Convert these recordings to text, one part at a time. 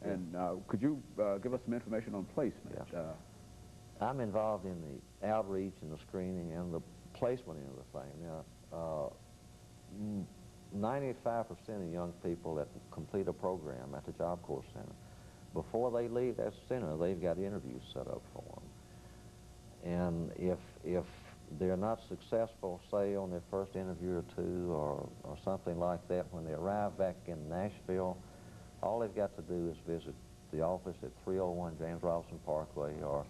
and could you give us some information on placement? Yes. I'm involved in the outreach and the screening and the placement end of the thing. Now, 95% of young people that complete a program at the Job Corps Center, before they leave that center, they've got interviews set up for them. And if they're not successful, say, on their first interview or two or something like that, when they arrive back in Nashville, all they've got to do is visit the office at 301 James Robinson Parkway or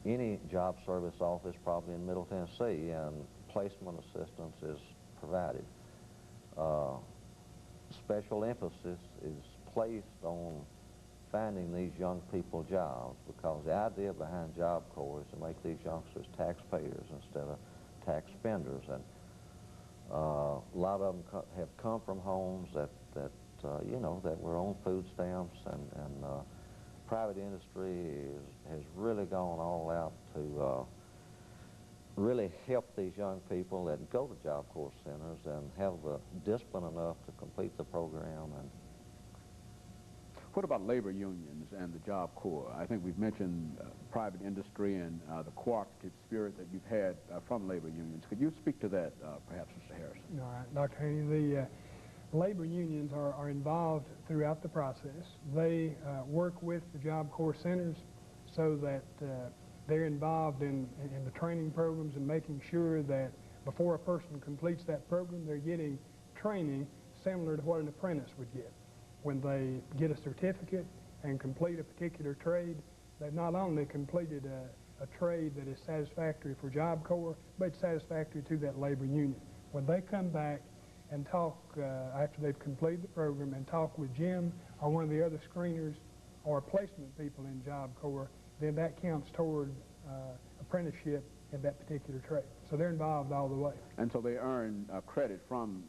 any job service office probably in Middle Tennessee, and placement assistance is provided. Special emphasis is placed on finding these young people jobs, because the idea behind Job Corps is to make these youngsters taxpayers instead of tax spenders. And a lot of them have come from homes that you know, that were on food stamps, and private industry has really gone all out to really help these young people that go to Job Corps centers and have the discipline enough to complete the program. And what about labor unions and the Job Corps? I think we've mentioned private industry and the cooperative spirit that you've had from labor unions. Could you speak to that, perhaps, Mr. Harrison? All right, Dr. Haney, the labor unions are involved throughout the process. They work with the Job Corps centers so that they're involved in the training programs and making sure that before a person completes that program, they're getting training similar to what an apprentice would get. When they get a certificate and complete a particular trade, they've not only completed a trade that is satisfactory for Job Corps, but satisfactory to that labor union. When they come back and talk after they've completed the program and talk with Jim or one of the other screeners or placement people in Job Corps, then that counts toward apprenticeship in that particular trade. So they're involved all the way. And so they earn credit from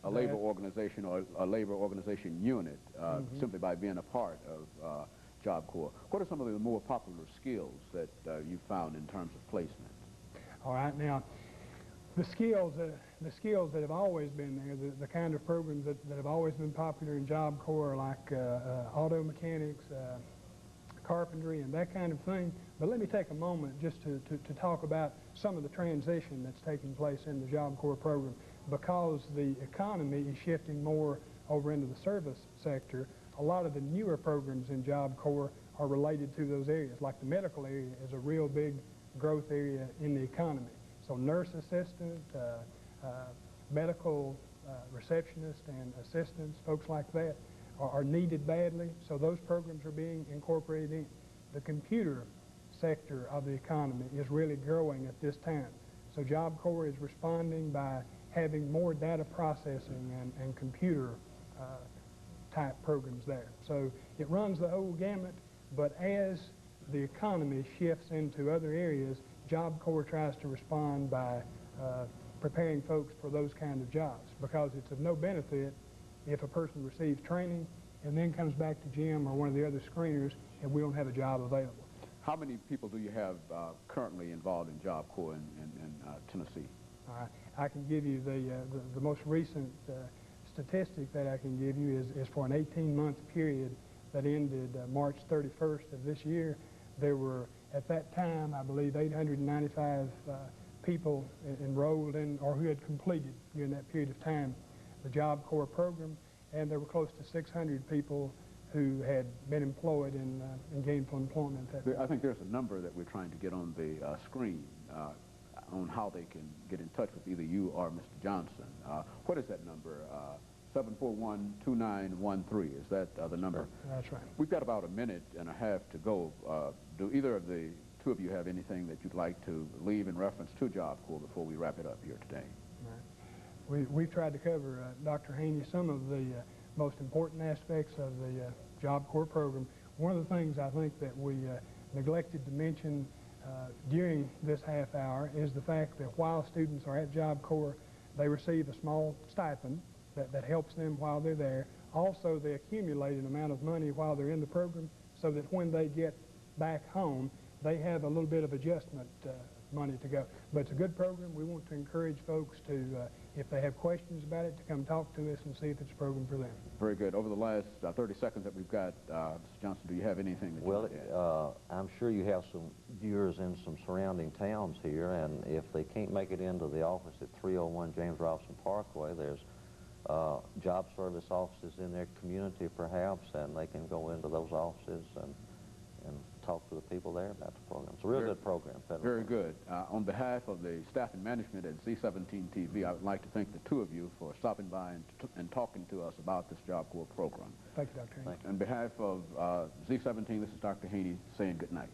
a labor organization or a labor organization unit simply by being a part of Job Corps. What are some of the more popular skills that you found in terms of placement? All right, now, the skills that have always been there, the kind of programs that have always been popular in Job Corps, like auto mechanics, carpentry, and that kind of thing. But let me take a moment just to talk about some of the transition that's taking place in the Job Corps program. Because the economy is shifting more over into the service sector, a lot of the newer programs in Job Corps are related to those areas. Like the medical area is a real big growth area in the economy. So nurse assistant, medical receptionist and assistants, folks like that, are needed badly. So those programs are being incorporated in. The computer sector of the economy is really growing at this time. So Job Corps is responding by having more data processing and computer type programs there. So it runs the whole gamut, but as the economy shifts into other areas, Job Corps tries to respond by preparing folks for those kind of jobs, because it's of no benefit if a person receives training and then comes back to Jim or one of the other screeners and we don't have a job available. How many people do you have currently involved in Job Corps in Tennessee? All right. I can give you the most recent statistic that I can give you is for an 18-month period that ended March 31st of this year. There were, at that time, I believe, 895 people enrolled in or who had completed during that period of time the Job Corps program, and there were close to 600 people who had been employed in gainful employment. I think there's a number that we're trying to get on the screen on how they can get in touch with either you or Mr. Johnson. What is that number? 741-2913. Is that the number? That's right. We've got about a minute and a half to go. Do either of the two of you have anything that you'd like to leave in reference to Job Corps before we wrap it up here today? Right. We've tried to cover, Dr. Haney, some of the most important aspects of the Job Corps program. One of the things I think that we neglected to mention during this half hour is the fact that while students are at Job Corps, they receive a small stipend that helps them while they're there. Also, they accumulate an amount of money while they're in the program so that when they get back home, they have a little bit of adjustment money to go. But it's a good program. We want to encourage folks to if they have questions about it, to come talk to us and see if it's a program for them. Very good. Over the last 30 seconds that we've got, Mr. Johnson, do you have anything that you want to add? Well, I'm sure you have some viewers in some surrounding towns here, and if they can't make it into the office at 301 James Robinson Parkway, there's job service offices in their community perhaps, and they can go into those offices and talk to the people there about the program. It's a real good program. Very good. On behalf of the staff and management at Z17 TV, I would like to thank the two of you for stopping by and talking to us about this Job Corps program. Thank you, Dr. Haney. On behalf of Z17, this is Dr. Haney saying good night.